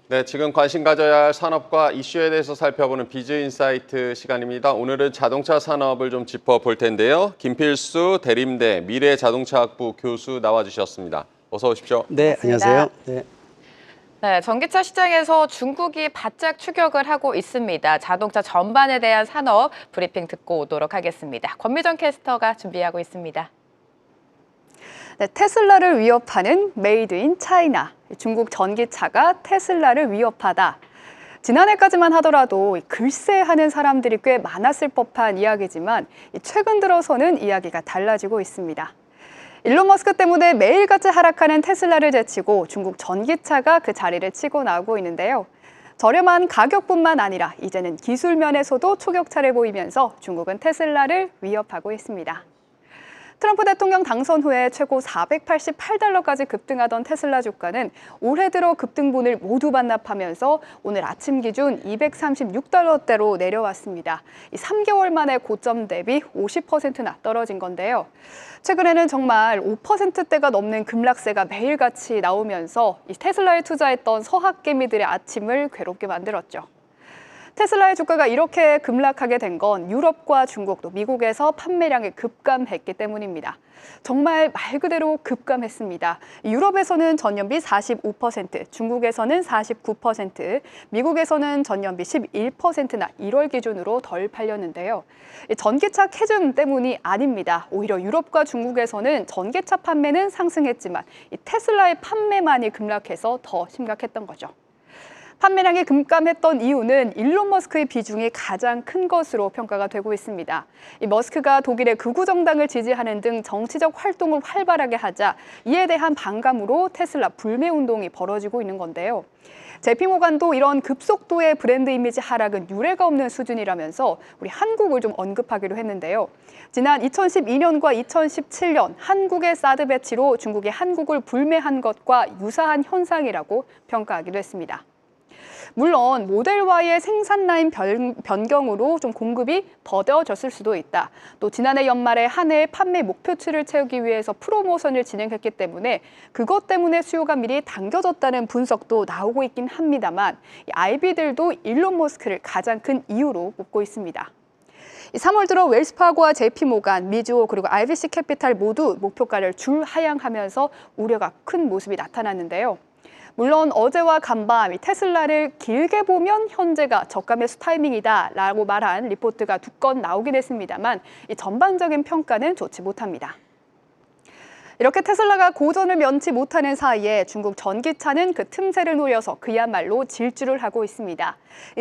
네, 지금 관심 가져야 할 산업과 이슈에 대해서 살펴보는 비즈인사이트 시간입니다. 오늘은 자동차 산업을 좀 짚어볼 텐데요. 김필수 대림대 미래자동차학부 교수 나와주셨습니다. 어서 오십시오. 네, 안녕하세요. 네. 네, 전기차 시장에서 중국이 바짝 추격을 하고 있습니다. 자동차 전반에 대한 산업 브리핑 듣고 오도록 하겠습니다. 권미정 캐스터가 준비하고 있습니다. 네, 테슬라를 위협하는 메이드 인 차이나. 중국 전기차가 테슬라를 위협하다. 지난해까지만 하더라도 글쎄 하는 사람들이 꽤 많았을 법한 이야기지만 최근 들어서는 이야기가 달라지고 있습니다. 일론 머스크 때문에 매일같이 하락하는 테슬라를 제치고 중국 전기차가 그 자리를 치고 나오고 있는데요. 저렴한 가격뿐만 아니라 이제는 기술 면에서도 초격차를 보이면서 중국은 테슬라를 위협하고 있습니다. 트럼프 대통령 당선 후에 최고 488달러까지 급등하던 테슬라 주가는 올해 들어 급등분을 모두 반납하면서 오늘 아침 기준 236달러대로 내려왔습니다. 3개월 만에 고점 대비 50%나 떨어진 건데요. 최근에는 정말 5%대가 넘는 급락세가 매일같이 나오면서 이 테슬라에 투자했던 서학개미들의 아침을 괴롭게 만들었죠. 테슬라의 주가가 이렇게 급락하게 된 건 유럽과 중국, 또 미국에서 판매량이 급감했기 때문입니다. 정말 말 그대로 급감했습니다. 유럽에서는 전년비 45%, 중국에서는 49%, 미국에서는 전년비 11%나 1월 기준으로 덜 팔렸는데요. 전기차 캐즘 때문이 아닙니다. 오히려 유럽과 중국에서는 전기차 판매는 상승했지만 이 테슬라의 판매만이 급락해서 더 심각했던 거죠. 판매량이 급감했던 이유는 일론 머스크의 비중이 가장 큰 것으로 평가가 되고 있습니다. 이 머스크가 독일의 극우 정당을 지지하는 등 정치적 활동을 활발하게 하자 이에 대한 반감으로 테슬라 불매 운동이 벌어지고 있는 건데요. JP모간도 이런 급속도의 브랜드 이미지 하락은 유례가 없는 수준이라면서 우리 한국을 좀 언급하기로 했는데요. 지난 2012년과 2017년 한국의 사드 배치로 중국이 한국을 불매한 것과 유사한 현상이라고 평가하기도 했습니다. 물론 모델 Y의 생산 라인 변경으로 좀 공급이 더뎌졌을 수도 있다. 또 지난해 연말에 한 해의 판매 목표치를 채우기 위해서 프로모션을 진행했기 때문에 그것 때문에 수요가 미리 당겨졌다는 분석도 나오고 있긴 합니다만 IB들도 일론 머스크를 가장 큰 이유로 꼽고 있습니다. 3월 들어 웰스파고와 JP모간, 미주호 그리고 RBC 캐피탈 모두 목표가를 줄하향하면서 우려가 큰 모습이 나타났는데요. 물론 어제와 간밤 테슬라를 길게 보면 현재가 저가 매수 타이밍이다라고 말한 리포트가 2건 나오긴 했습니다만 이 전반적인 평가는 좋지 못합니다. 이렇게 테슬라가 고전을 면치 못하는 사이에 중국 전기차는 그 틈새를 노려서 그야말로 질주를 하고 있습니다.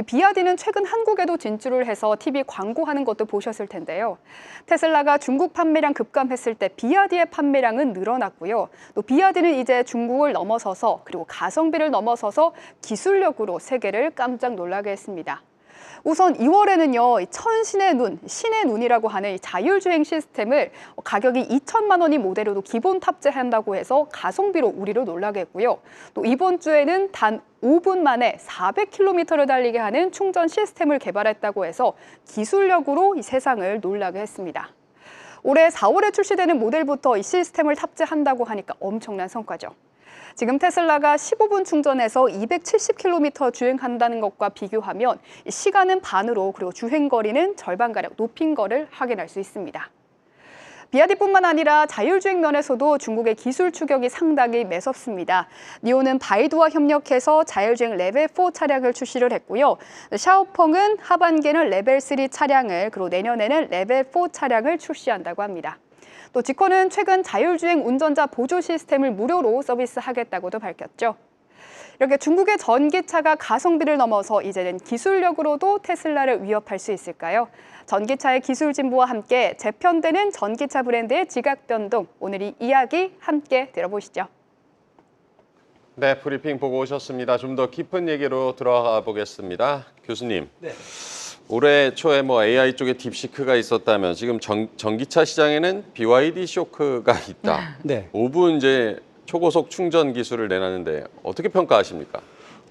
비아디는 최근 한국에도 진출을 해서 TV 광고하는 것도 보셨을 텐데요. 테슬라가 중국 판매량 급감했을 때 비아디의 판매량은 늘어났고요. 또 비아디는 이제 중국을 넘어서서 그리고 가성비를 넘어서서 기술력으로 세계를 깜짝 놀라게 했습니다. 우선 2월에는요, 천신의 눈, 신의 눈이라고 하는 이 자율주행 시스템을 가격이 2천만 원인 모델로도 기본 탑재한다고 해서 가성비로 우리를 놀라게 했고요. 또 이번 주에는 단 5분 만에 400km를 달리게 하는 충전 시스템을 개발했다고 해서 기술력으로 이 세상을 놀라게 했습니다. 올해 4월에 출시되는 모델부터 이 시스템을 탑재한다고 하니까 엄청난 성과죠. 지금 테슬라가 15분 충전해서 270km 주행한다는 것과 비교하면 시간은 반으로 그리고 주행거리는 절반가량 높인 거를 확인할 수 있습니다. 비아디뿐만 아니라 자율주행 면에서도 중국의 기술 추격이 상당히 매섭습니다. 니오는 바이두와 협력해서 자율주행 레벨 4 차량을 출시를 했고요. 샤오펑은 하반기에는 레벨 3 차량을 그리고 내년에는 레벨 4 차량을 출시한다고 합니다. 또 지코는 최근 자율주행 운전자 보조 시스템을 무료로 서비스하겠다고도 밝혔죠. 이렇게 중국의 전기차가 가성비를 넘어서 이제는 기술력으로도 테슬라를 위협할 수 있을까요? 전기차의 기술 진보와 함께 재편되는 전기차 브랜드의 지각 변동, 오늘 이 이야기 함께 들어보시죠. 네, 브리핑 보고 오셨습니다. 좀 더 깊은 얘기로 들어가 보겠습니다. 교수님. 네. 올해 초에 AI 쪽에 딥시크가 있었다면 지금 전기차 시장에는 BYD 쇼크가 있다. 네. 5분 이제 초고속 충전 기술을 내놨는데 어떻게 평가하십니까?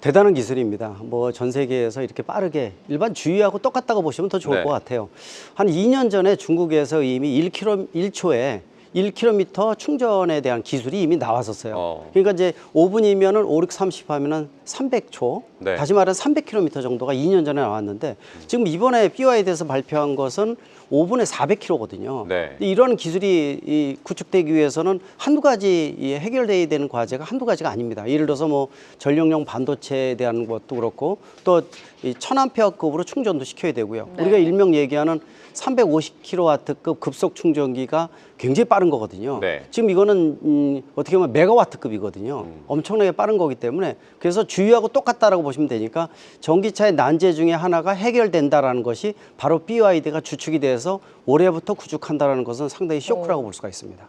대단한 기술입니다. 뭐 전 세계에서 이렇게 빠르게 일반 주유하고 똑같다고 보시면 더 좋을 네. 것 같아요. 한 2년 전에 중국에서 이미 1초에 1km 충전에 대한 기술이 이미 나왔었어요. 그러니까 이제 5분이면은 5, 6, 30 하면은 300초. 네. 다시 말해 300km 정도가 2년 전에 나왔는데 지금 이번에 BYD에서 발표한 것은 5분에 400km거든요. 네. 이런 기술이 구축되기 위해서는 한두 가지 해결돼야 되는 과제가 한두 가지가 아닙니다. 예를 들어서 뭐 전력용 반도체에 대한 것도 그렇고 또 1000A급으로 충전도 시켜야 되고요. 네. 우리가 일명 얘기하는 350kW급 급속 충전기가 굉장히 빠른 거거든요. 네. 지금 이거는 어떻게 보면 메가와트급이거든요. 엄청나게 빠른 거기 때문에 그래서 주유하고 똑같다라고 보시면 되니까 전기차의 난제 중에 하나가 해결된다라는 것이 바로 BYD가 주축이 돼서 올해부터 구축한다라는 것은 상당히 쇼크라고 볼 수가 있습니다.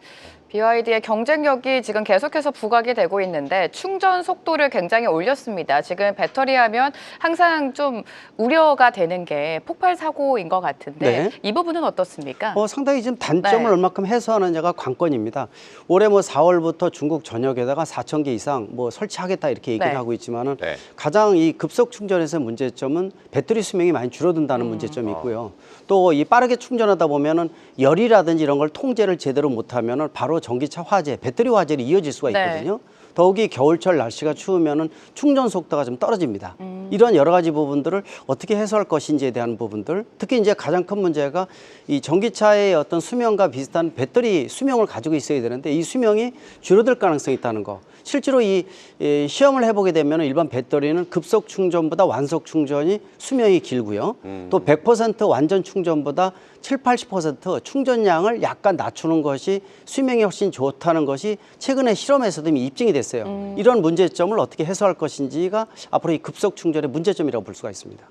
BYD의 경쟁력이 지금 계속해서 부각이 되고 있는데 충전 속도를 굉장히 올렸습니다. 지금 배터리 하면 항상 좀 우려가 되는 게 폭발 사고인 것 같은데 네. 이 부분은 어떻습니까? 상당히 지금 단점을 네. 얼마큼 해소하느냐가 관건입니다. 올해 뭐 4월부터 중국 전역에다가 4,000개 이상 뭐 설치하겠다 이렇게 얘기를 네. 하고 있지만은 네. 가장 이 급속 충전에서의 문제점은 배터리 수명이 많이 줄어든다는 문제점이 있고요. 또 이 빠르게 충전하다 보면은 열이라든지 이런 걸 통제를 제대로 못하면은 바로 전기차 화재, 배터리 화재로 이어질 수가 네. 있거든요. 더욱이 겨울철 날씨가 추우면은 충전 속도가 좀 떨어집니다. 이런 여러 가지 부분들을 어떻게 해소할 것인지에 대한 부분들, 특히 이제 가장 큰 문제가 이 전기차의 어떤 수명과 비슷한 배터리 수명을 가지고 있어야 되는데 이 수명이 줄어들 가능성이 있다는 거. 실제로 이 시험을 해보게 되면 일반 배터리는 급속 충전보다 완속 충전이 수명이 길고요. 또 100% 완전 충전보다 7, 80% 충전량을 약간 낮추는 것이 수명이 훨씬 좋다는 것이 최근에 실험에서도 이미 입증이 됐어요. 이런 문제점을 어떻게 해소할 것인지가 앞으로 이 급속 충전의 문제점이라고 볼 수가 있습니다.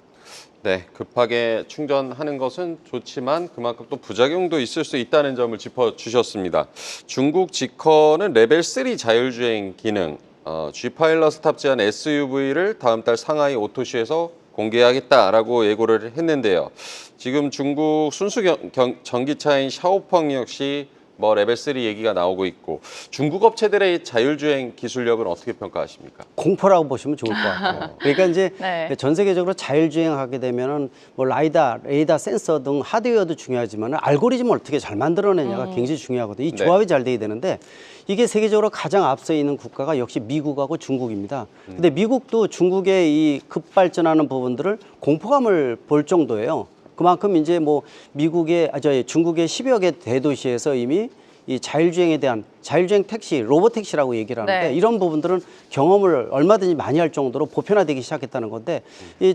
네, 급하게 충전하는 것은 좋지만 그만큼 또 부작용도 있을 수 있다는 점을 짚어주셨습니다. 중국 지커는 레벨 3 자율주행 기능, G-파일럿을 탑재한 SUV를 다음 달 상하이 오토쇼에서 공개하겠다라고 예고를 했는데요. 지금 중국 순수 전기차인 샤오펑 역시 뭐 레벨 3 얘기가 나오고 있고 중국 업체들의 자율주행 기술력은 어떻게 평가하십니까? 공포라고 보시면 좋을 것 같아요. 그러니까 이제 네. 전 세계적으로 자율주행하게 되면은 뭐 라이다, 레이더, 센서 등 하드웨어도 중요하지만 알고리즘을 어떻게 잘 만들어내냐가 굉장히 중요하거든요. 이 네. 조합이 잘 돼야 되는데 이게 세계적으로 가장 앞서 있는 국가가 역시 미국하고 중국입니다. 근데 미국도 중국의 이 급발전하는 부분들을 공포감을 볼 정도예요. 그만큼 이제 뭐 중국의 10여 개 대도시에서 이미 이 자율주행에 대한 자율주행 택시, 로봇택시라고 얘기를 하는데 네. 이런 부분들은 경험을 얼마든지 많이 할 정도로 보편화되기 시작했다는 건데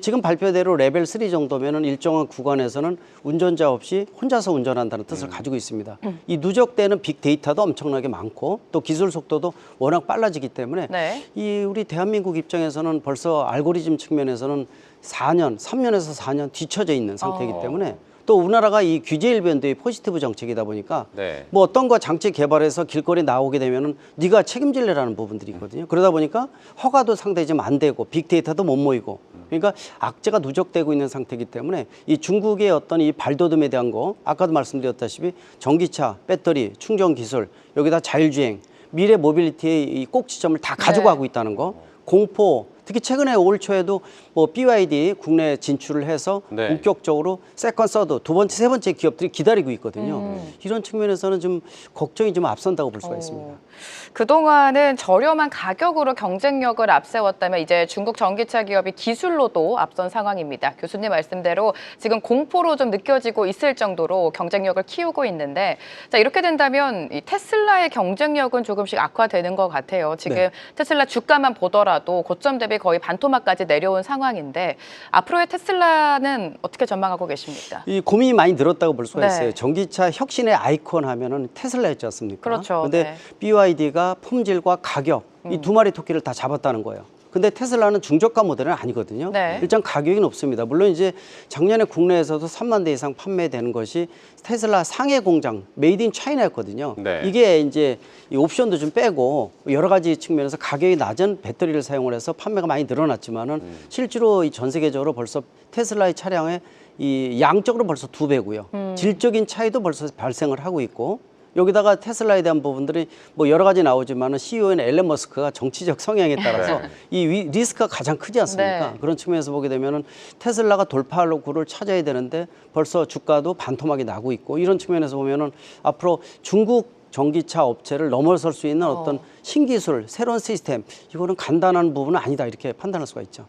지금 발표대로 레벨 3 정도면은 일정한 구간에서는 운전자 없이 혼자서 운전한다는 뜻을 가지고 있습니다. 이 누적되는 빅데이터도 엄청나게 많고 또 기술 속도도 워낙 빨라지기 때문에 네. 이 우리 대한민국 입장에서는 벌써 알고리즘 측면에서는 3년에서 4년 뒤처져 있는 상태이기 때문에 또 우리나라가 이 규제 일변도의 포지티브 정책이다 보니까 네. 뭐 어떤 거 장치 개발해서 길거리 나오게 되면은 네가 책임질래라는 부분들이 있거든요. 그러다 보니까 허가도 상당히 좀 안 되고 빅데이터도 못 모이고 그러니까 악재가 누적되고 있는 상태이기 때문에 이 중국의 어떤 이 발돋움에 대한 거 아까도 말씀드렸다시피 전기차, 배터리, 충전 기술 여기다 자율주행 미래 모빌리티의 이 꼭지점을 다 가져가고 있다는 거 공포 특히 최근에 올 초에도 뭐 BYD 국내 진출을 해서 네. 본격적으로 세컨, 서드, 두 번째, 세 번째 기업들이 기다리고 있거든요. 이런 측면에서는 좀 걱정이 좀 앞선다고 볼 수가 있습니다. 그동안은 저렴한 가격으로 경쟁력을 앞세웠다면 이제 중국 전기차 기업이 기술로도 앞선 상황입니다. 교수님 말씀대로 지금 공포로 좀 느껴지고 있을 정도로 경쟁력을 키우고 있는데 자 이렇게 된다면 이 테슬라의 경쟁력은 조금씩 악화되는 것 같아요. 지금 네. 테슬라 주가만 보더라도 고점 대비 거의 반토막까지 내려온 상황인데 앞으로의 테슬라는 어떻게 전망하고 계십니까? 이 고민이 많이 늘었다고 볼 수가 네. 있어요. 전기차 혁신의 아이콘 하면은 테슬라였지 않습니까? 그렇죠. 근데 네. BYD가 품질과 가격 이 두 마리 토끼를 다 잡았다는 거예요. 근데 테슬라는 중저가 모델은 아니거든요. 네. 일단 가격이 높습니다. 물론 이제 작년에 국내에서도 3만 대 이상 판매되는 것이 테슬라 상해 공장 메이드 인 차이나였거든요. 네. 이게 이제 이 옵션도 좀 빼고 여러 가지 측면에서 가격이 낮은 배터리를 사용을 해서 판매가 많이 늘어났지만은 실제로 이 전 세계적으로 벌써 테슬라의 차량의 이 양적으로 벌써 2배고요. 질적인 차이도 벌써 발생을 하고 있고 여기다가 테슬라에 대한 부분들이 뭐 여러 가지 나오지만은 CEO인 앨런 머스크가 정치적 성향에 따라서 네. 이 리스크가 가장 크지 않습니까? 네. 그런 측면에서 보게 되면은 테슬라가 돌파구를 찾아야 되는데 벌써 주가도 반토막이 나고 있고 이런 측면에서 보면은 앞으로 중국 전기차 업체를 넘어설 수 있는 어떤 신기술, 새로운 시스템, 이거는 간단한 부분은 아니다 이렇게 판단할 수가 있죠.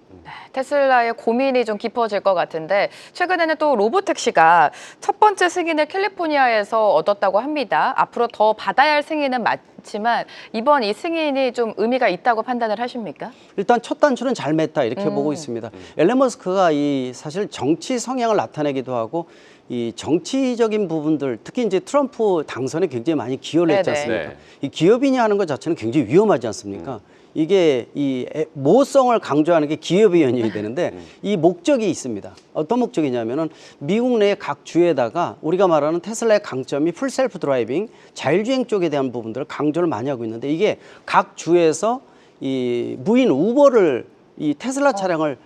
테슬라의 고민이 좀 깊어질 것 같은데 최근에는 또 로보택시가 첫 번째 승인을 캘리포니아에서 얻었다고 합니다. 앞으로 더 받아야 할 승인은 맞지만 이번 이 승인이 좀 의미가 있다고 판단을 하십니까? 일단 첫 단추는 잘 맸다 이렇게 보고 있습니다. 앨런 머스크가 이 사실 정치 성향을 나타내기도 하고 이 정치적인 부분들 특히 이제 트럼프 당선에 굉장히 많이 기여를 했지 네네. 않습니까? 네. 이 기업인이 하는 것 자체는 굉장히 위험하지 않습니까? 이게 이 모성을 강조하는 게 기업의 연유이 되는데 이 목적이 있습니다. 어떤 목적이냐면은 미국 내 각 주에다가 우리가 말하는 테슬라의 강점이 풀 셀프 드라이빙, 자율주행 쪽에 대한 부분들을 강조를 많이 하고 있는데 이게 각 주에서 이 무인 우버를 이 테슬라 차량을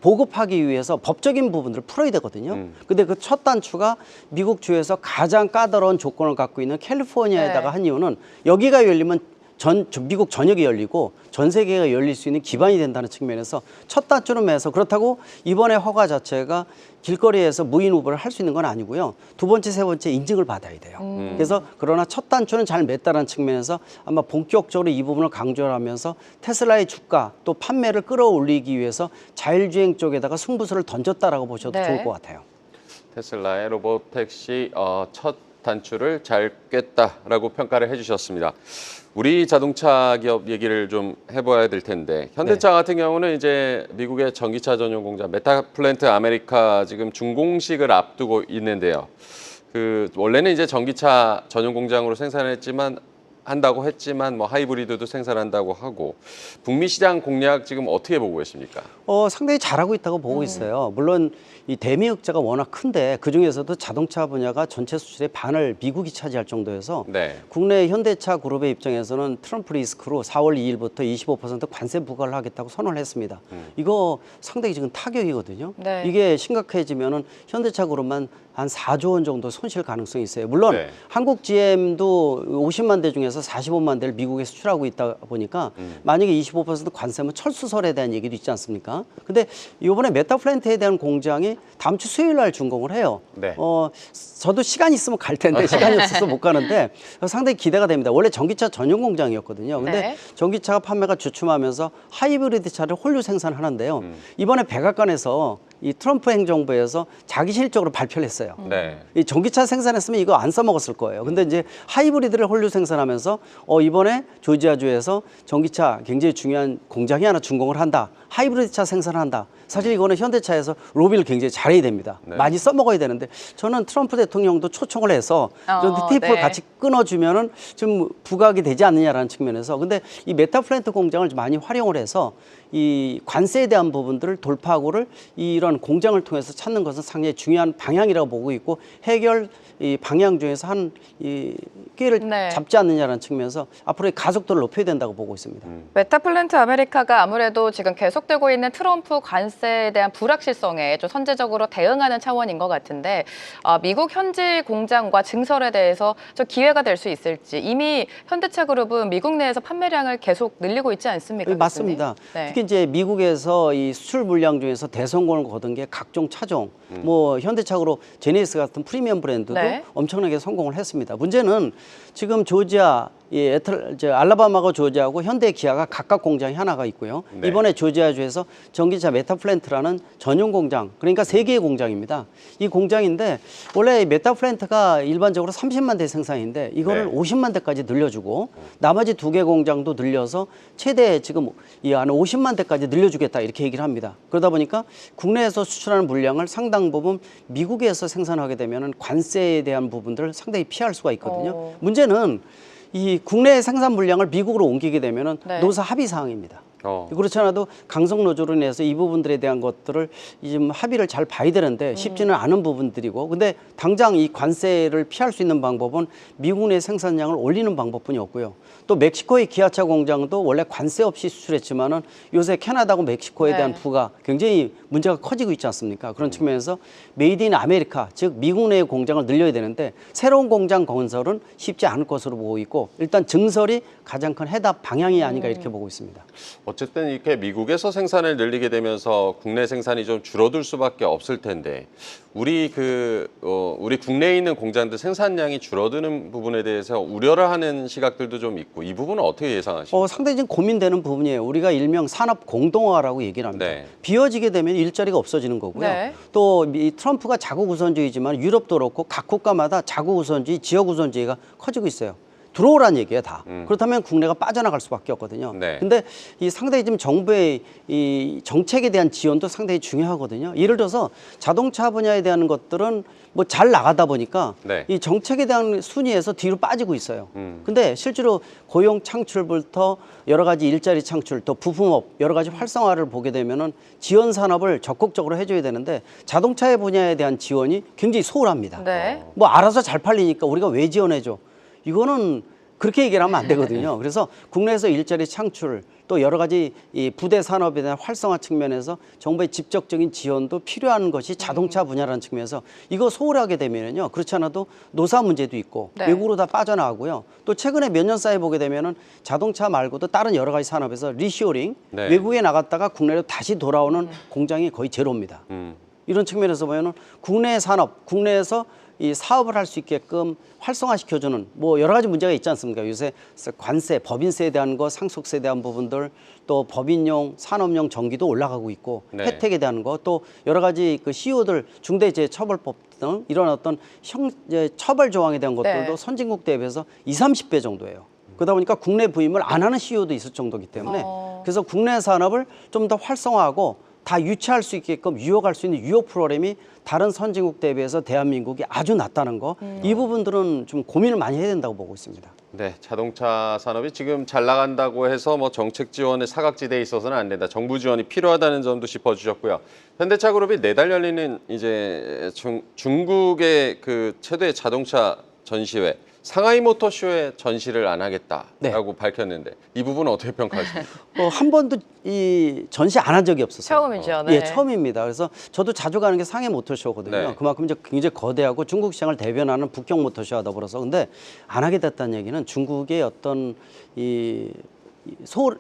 보급하기 위해서 법적인 부분들을 풀어야 되거든요. 근데 그 첫 단추가 미국 주에서 가장 까다로운 조건을 갖고 있는 캘리포니아에다가 네. 한 이유는 여기가 열리면 미국 전역이 열리고 전 세계가 열릴 수 있는 기반이 된다는 측면에서 첫 단추는 매서 그렇다고 이번에 허가 자체가 길거리에서 무인 우버를 할 수 있는 건 아니고요. 두 번째, 세 번째 인증을 받아야 돼요. 그래서 그러나 첫 단추는 잘 맸다는 측면에서 아마 본격적으로 이 부분을 강조를 하면서 테슬라의 주가 또 판매를 끌어올리기 위해서 자율주행 쪽에다가 승부수를 던졌다라고 보셔도 네. 좋을 것 같아요. 테슬라의 로보택시 첫 단추를 잘 꿰다라고 평가를 해주셨습니다. 우리 자동차 기업 얘기를 좀 해봐야 될 텐데 현대차 같은 경우는 이제 미국의 전기차 전용 공장 메타플랜트 아메리카 지금 준공식을 앞두고 있는데요. 그 원래는 이제 전기차 전용 공장으로 생산했지만 한다고 했지만 뭐 하이브리드도 생산한다고 하고 북미 시장 공략 지금 어떻게 보고 계십니까? 상당히 잘하고 있다고 보고 있어요. 물론 이 대미 흑자가 워낙 큰데 그 중에서도 자동차 분야가 전체 수출의 반을 미국이 차지할 정도여서 네. 국내 현대차 그룹의 입장에서는 트럼프 리스크로 4월 2일부터 25% 관세 부과를 하겠다고 선언을 했습니다. 이거 상당히 지금 타격이거든요. 네. 이게 심각해지면은 현대차 그룹만 한 4조 원 정도 손실 가능성이 있어요. 물론 네. 한국 GM도 50만 대 중에서 45만 대를 미국에 수출하고 있다 보니까 만약에 25% 관세면 철수설에 대한 얘기도 있지 않습니까? 근데 이번에 메타플랜트에 대한 공장이 다음 주 수요일 날 준공을 해요. 네. 저도 시간 있으면 갈 텐데 시간이 없어서 못 가는데 상당히 기대가 됩니다. 원래 전기차 전용 공장이었거든요. 근데 네. 전기차가 판매가 주춤하면서 하이브리드 차를 홀류 생산하는데요. 이번에 백악관에서 이 트럼프 행정부에서 자기 실적으로 발표를 했어요. 네. 이 전기차 생산했으면 이거 안 써먹었을 거예요. 근데 이제 하이브리드를 홀류 생산하면서 이번에 조지아주에서 전기차 굉장히 중요한 공장이 하나 준공을 한다. 하이브리드 차 생산한다. 사실 이거는 현대차에서 로비를 굉장히 잘해야 됩니다. 네. 많이 써먹어야 되는데 저는 트럼프 대통령도 초청을 해서 이런 TP를 네. 같이 끊어주면은 좀 부각이 되지 않느냐라는 측면에서 근데 이 메타플랜트 공장을 좀 많이 활용을 해서 이 관세에 대한 부분들을 돌파구를 이런 공장을 통해서 찾는 것은 상당히 중요한 방향이라고 보고 있고 해결 이 방향 중에서 한 이 기회를 네. 잡지 않느냐라는 측면에서 앞으로의 가속도를 높여야 된다고 보고 있습니다. 메타플랜트 아메리카가 아무래도 지금 계속되고 있는 트럼프 관세에 대한 불확실성에 좀 선제적으로 대응하는 차원인 것 같은데 미국 현지 공장과 증설에 대해서 좀 기회가 될 수 있을지 이미 현대차 그룹은 미국 내에서 판매량을 계속 늘리고 있지 않습니까? 네, 맞습니다. 네. 특히 이제 미국에서 이 수출 물량 중에서 대성공을 거둔 게 각종 차종, 뭐 현대차로 제네시스 같은 프리미엄 브랜드도 네. 엄청나게 성공을 했습니다. 문제는 지금 조지아, 알라바마하고 조지아하고 현대 기아가 각각 공장이 하나가 있고요. 네. 이번에 조지아주에서 전기차 메타플랜트라는 전용 공장, 그러니까 3개의 공장입니다. 이 공장인데 원래 메타플랜트가 일반적으로 30만 대 생산인데 이거를 네. 50만 대까지 늘려주고 나머지 2개 공장도 늘려서 최대 지금 이 한 50만 대까지 늘려주겠다 이렇게 얘기를 합니다. 그러다 보니까 국내에서 수출하는 물량을 상당 부분 미국에서 생산하게 되면 관세에 대한 부분들을 상당히 피할 수가 있거든요. 문제는 이 국내 생산 물량을 미국으로 옮기게 되면 네. 노사 합의 사항입니다. 그렇지 않아도 강성 노조로 인해서 이 부분들에 대한 것들을 좀 합의를 잘 봐야 되는데 쉽지는 않은 부분들이고 근데 당장 이 관세를 피할 수 있는 방법은 미국 내 생산량을 올리는 방법뿐이 없고요. 또 멕시코의 기아차 공장도 원래 관세 없이 수출했지만은 요새 캐나다하고 멕시코에 대한 네. 부가 굉장히 문제가 커지고 있지 않습니까? 그런 측면에서 메이드 인 아메리카, 즉 미국 내의 공장을 늘려야 되는데 새로운 공장 건설은 쉽지 않을 것으로 보고 있고 일단 증설이 가장 큰 해답 방향이 아닌가 이렇게 보고 있습니다. 어쨌든 이렇게 미국에서 생산을 늘리게 되면서 국내 생산이 좀 줄어들 수밖에 없을 텐데 우리 우리 국내에 있는 공장들 생산량이 줄어드는 부분에 대해서 우려를 하는 시각들도 좀 있고 이 부분은 어떻게 예상하십니까? 상당히 좀 고민되는 부분이에요. 우리가 일명 산업 공동화라고 얘기를 합니다. 네. 비어지게 되면 일자리가 없어지는 거고요. 네. 또 이 트럼프가 자국 우선주의지만 유럽도 그렇고 각 국가마다 자국 우선주의, 지역 우선주의가 커지고 있어요. 들어오란 얘기예요, 다. 그렇다면 국내가 빠져나갈 수밖에 없거든요. 네. 근데 이 상당히 지금 정부의 이 정책에 대한 지원도 상당히 중요하거든요. 예를 들어서 자동차 분야에 대한 것들은 뭐 잘 나가다 보니까 네. 이 정책에 대한 순위에서 뒤로 빠지고 있어요. 근데 실제로 고용 창출부터 여러 가지 일자리 창출, 또 부품업 여러 가지 활성화를 보게 되면은 지원 산업을 적극적으로 해줘야 되는데 자동차의 분야에 대한 지원이 굉장히 소홀합니다. 네. 뭐 알아서 잘 팔리니까 우리가 왜 지원해줘? 이거는 그렇게 얘기를 하면 안 되거든요. 그래서 국내에서 일자리 창출 또 여러 가지 이 부대 산업에 대한 활성화 측면에서 정부의 직접적인 지원도 필요한 것이 자동차 분야라는 측면에서 이거 소홀하게 되면은요. 그렇지 않아도 노사 문제도 있고 네. 외국으로 다 빠져나가고요. 또 최근에 몇 년 사이에 보게 되면은 자동차 말고도 다른 여러 가지 산업에서 리쇼링 네. 외국에 나갔다가 국내로 다시 돌아오는 공장이 거의 제로입니다. 이런 측면에서 보면은 국내 산업, 국내에서 이 사업을 할 수 있게끔 활성화시켜주는 뭐 여러 가지 문제가 있지 않습니까? 요새 관세, 법인세에 대한 거, 상속세에 대한 부분들, 또 법인용, 산업용 전기도 올라가고 있고 네. 혜택에 대한 거, 또 여러 가지 그 CEO들 중대재해처벌법 등 이런 어떤 처벌 조항에 대한 것들도 네. 선진국 대비해서 20, 30배 정도예요. 그러다 보니까 국내 부임을 안 하는 CEO도 있을 정도이기 때문에 그래서 국내 산업을 좀 더 활성화하고 다 유치할 수 있게끔 유혹할 수 있는 유혹 프로그램이 다른 선진국 대비해서 대한민국이 아주 낮다는 거, 이 부분들은 좀 고민을 많이 해야 된다고 보고 있습니다. 네, 자동차 산업이 지금 잘 나간다고 해서 뭐 정책 지원의 사각지대에 있어서는 안 된다. 정부 지원이 필요하다는 점도 짚어주셨고요. 현대차그룹이 내달 열리는 이제 중국의 그 최대 자동차 전시회 상하이 모터쇼에 전시를 안 하겠다라고 밝혔는데 이 부분은 어떻게 평가하십니까? 한 번도 이 전시 안 한 적이 없었어요. 처음이죠. 네. 예, 처음입니다. 그래서 저도 자주 가는 게 상해 모터쇼거든요. 네. 그만큼 이제 굉장히 거대하고 중국 시장을 대변하는 북경 모터쇼와 더불어서 근데 안 하게 됐다는 얘기는 중국의 어떤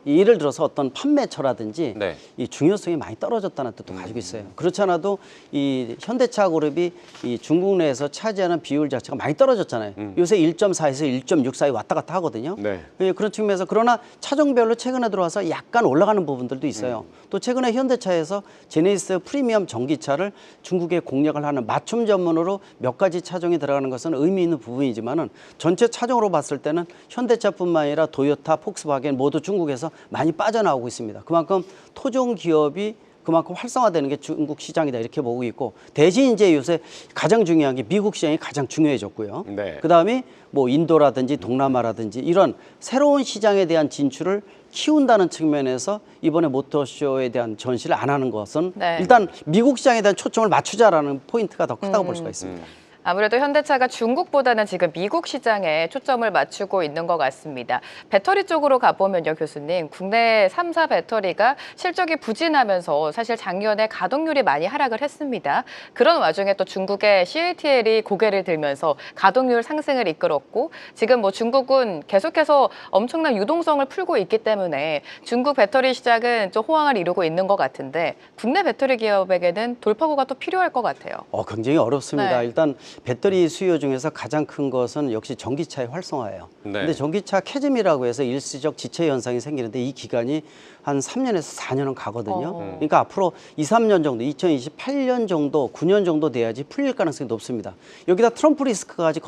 예를 들어서 어떤 판매처라든지 네. 이 중요성이 많이 떨어졌다는 뜻도 가지고 있어요. 그렇지 않아도 이 현대차 그룹이 이 중국 내에서 차지하는 비율 자체가 많이 떨어졌잖아요. 요새 1.4에서 1.6 사이 왔다 갔다 하거든요. 네. 예, 그런 측면에서 그러나 차종별로 최근에 들어와서 약간 올라가는 부분들도 있어요. 또 최근에 현대차에서 제네시스 프리미엄 전기차를 중국에 공략을 하는 맞춤 전문으로 몇 가지 차종이 들어가는 것은 의미 있는 부분이지만은 전체 차종으로 봤을 때는 현대차뿐만 아니라 도요타, 폭스바겐 모두 중국에서 많이 빠져나오고 있습니다. 그만큼 토종 기업이 그만큼 활성화되는 게 중국 시장이다 이렇게 보고 있고 대신 이제 요새 가장 중요한 게 미국 시장이 가장 중요해졌고요. 네. 그다음에 뭐 인도라든지 동남아라든지 이런 새로운 시장에 대한 진출을 키운다는 측면에서 이번에 모터쇼에 대한 전시를 안 하는 것은 네. 일단 미국 시장에 대한 초점을 맞추자라는 포인트가 더 크다고 볼 수가 있습니다. 아무래도 현대차가 중국보다는 지금 미국 시장에 초점을 맞추고 있는 것 같습니다. 배터리 쪽으로 가보면요, 교수님. 국내 3사 배터리가 실적이 부진하면서 사실 작년에 가동률이 많이 하락을 했습니다. 그런 와중에 또 중국의 CATL이 고개를 들면서 가동률 상승을 이끌었고 지금 뭐 중국은 계속해서 엄청난 유동성을 풀고 있기 때문에 중국 배터리 시장은 좀 호황을 이루고 있는 것 같은데 국내 배터리 기업에게는 돌파구가 또 필요할 것 같아요. 굉장히 어렵습니다. 네. 일단 배터리 수요 중에서 가장 큰 것은 역시 전기차의 활성화예요. 네. 근데 전기차 캐즘이라고 해서 일시적 지체 현상이 생기는데 이 기간이 한 3년에서 4년은 가거든요. 그러니까 앞으로 2, 3년 정도, 2028년 정도, 9년 정도 돼야지 풀릴 가능성이 높습니다. 여기다 트럼프 리스크가 아직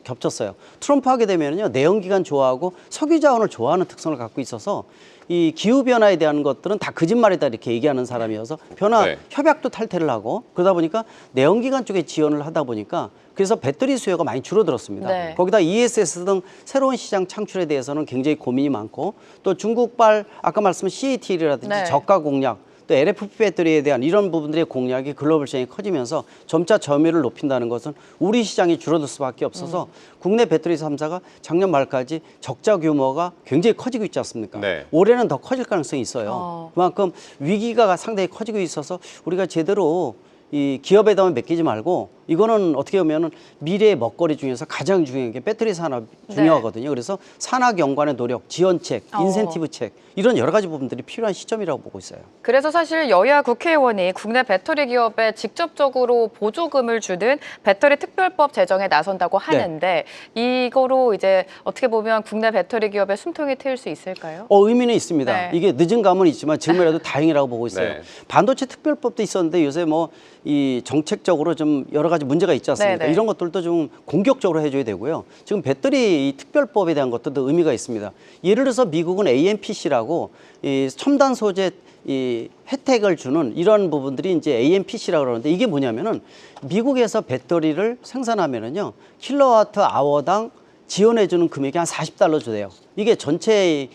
겹쳤어요. 트럼프 하게 되면요, 내연기관 좋아하고 석유 자원을 좋아하는 특성을 갖고 있어서 이 기후 변화에 대한 것들은 다 거짓말이다 이렇게 얘기하는 사람이어서 변화 네. 협약도 탈퇴를 하고 그러다 보니까 내연기관 쪽에 지원을 하다 보니까 그래서 배터리 수요가 많이 줄어들었습니다. 네. 거기다 ESS 등 새로운 시장 창출에 대해서는 굉장히 고민이 많고 또 중국발 아까 말씀한 CATL이라든지 네. 저가 공략 또 LFP 배터리에 대한 이런 부분들의 공략이 글로벌 시장이 커지면서 점차 점유율을 높인다는 것은 우리 시장이 줄어들 수밖에 없어서 국내 배터리 3사가 작년 말까지 적자 규모가 굉장히 커지고 있지 않습니까? 네. 올해는 더 커질 가능성이 있어요. 그만큼 위기가 상당히 커지고 있어서 우리가 제대로 이 기업에다만 맡기지 말고 이거는 어떻게 보면은 미래의 먹거리 중에서 가장 중요한 게 배터리 산업 중요하거든요. 그래서 산학 연관의 노력, 지원책, 인센티브책 이런 여러 가지 부분들이 필요한 시점이라고 보고 있어요. 그래서 사실 여야 국회의원이 국내 배터리 기업에 직접적으로 보조금을 주는 배터리 특별법 제정에 나선다고 하는데 이거로 이제 어떻게 보면 국내 배터리 기업의 숨통이 트일 수 있을까요? 의미는 있습니다. 네. 이게 늦은 감은 있지만 지금이라도 다행이라고 보고 있어요. 네. 반도체 특별법도 있었는데 요새 뭐 이 정책적으로 좀 여러 가지 문제가 있지 않습니까? 네네. 이런 것들도 좀 공격적으로 해줘야 되고요. 지금 배터리 이 특별법에 대한 것들도 의미가 있습니다. 예를 들어서 미국은 AMPC라고 이 첨단 소재 이 혜택을 주는 이런 부분들이 이제 AMPC라고 그러는데 이게 뭐냐면은 미국에서 배터리를 생산하면은요 킬로와트 아워당 지원해주는 금액이 한 $40 줘요. 이게 전체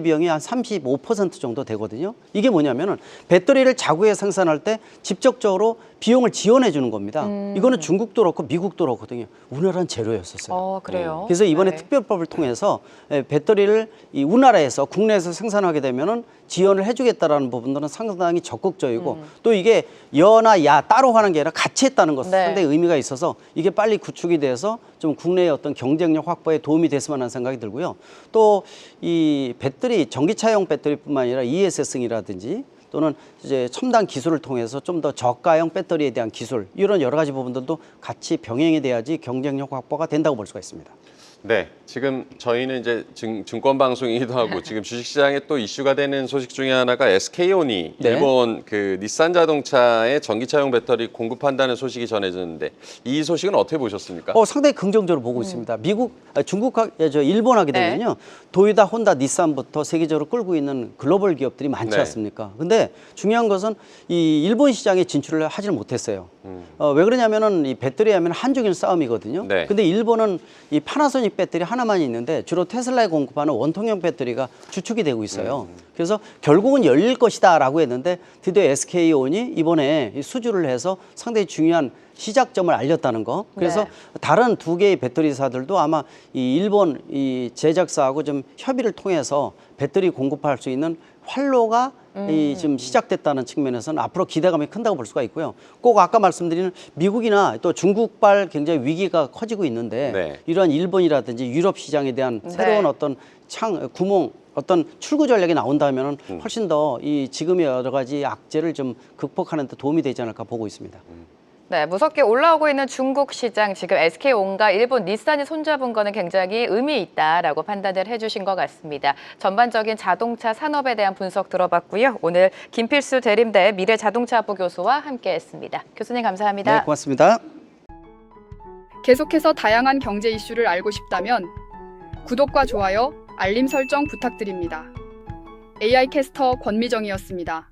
비용이 한 35% 정도 되거든요. 이게 뭐냐면은 배터리를 자국에 생산할 때 직접적으로 비용을 지원해 주는 겁니다. 이거는 중국도 그렇고 미국도 그렇거든요. 우리나라는 제로였었어요. 그래요. 그래서 이번에 네. 특별법을 통해서 배터리를 이 우리나라에서 국내에서 생산하게 되면은 지원을 해주겠다라는 부분들은 상당히 적극적이고 또 이게 여나 야 따로 하는 게 아니라 같이 했다는 것은 네. 상당히 의미가 있어서 이게 빨리 구축이 돼서 좀 국내의 어떤 경쟁력 확보에 도움이 됐으면 하는 생각이 들고요. 또 이 배터리 전기차용 배터리뿐만 아니라 ESS이라든지 또는 이제 첨단 기술을 통해서 좀 더 저가형 배터리에 대한 기술 이런 여러 가지 부분들도 같이 병행이 돼야지 경쟁력 확보가 된다고 볼 수가 있습니다. 네, 지금 저희는 이제 증권 방송이기도 하고 지금 주식시장에 또 이슈가 되는 소식 중에 하나가 SK온이 네. 일본 그 닛산 자동차에 전기차용 배터리 공급한다는 소식이 전해졌는데 이 소식은 어떻게 보셨습니까? 상당히 긍정적으로 보고 있습니다. 일본 하게 네. 되면요. 도요타, 혼다, 닛산부터 세계적으로 끌고 있는 글로벌 기업들이 많지 네. 않습니까? 근데 중요한 것은 이 일본 시장에 진출을 하질 못했어요. 왜 그러냐면은 이 배터리 하면 한중일 싸움이거든요. 네. 근데 일본은 이 파나소닉 배터리 하나만 있는데 주로 테슬라에 공급하는 원통형 배터리가 주축이 되고 있어요. 그래서 결국은 열릴 것이다라고 했는데 드디어 SK온이 이번에 이 수주를 해서 상당히 중요한 시작점을 알렸다는 거. 그래서 네. 다른 두 개의 배터리사들도 아마 이 일본 이 제작사하고 좀 협의를 통해서 배터리 공급할 수 있는 활로가 이 지금 시작됐다는 측면에서는 앞으로 기대감이 큰다고 볼 수가 있고요. 꼭 아까 말씀드리는 미국이나 또 중국발 굉장히 위기가 커지고 있는데 네. 이러한 일본이라든지 유럽 시장에 대한 네. 새로운 어떤 구멍 어떤 출구 전략이 나온다면은 훨씬 더 이 지금의 여러 가지 악재를 좀 극복하는 데 도움이 되지 않을까 보고 있습니다. 네, 무섭게 올라오고 있는 중국 시장, 지금 SK온과 일본 닛산이 손잡은 거는 굉장히 의미 있다라고 판단을 해주신 것 같습니다. 전반적인 자동차 산업에 대한 분석 들어봤고요. 오늘 김필수 대림대 미래자동차학부 교수와 함께했습니다. 교수님 감사합니다. 네, 고맙습니다. 계속해서 다양한 경제 이슈를 알고 싶다면 구독과 좋아요, 알림 설정 부탁드립니다. AI 캐스터 권미정이었습니다.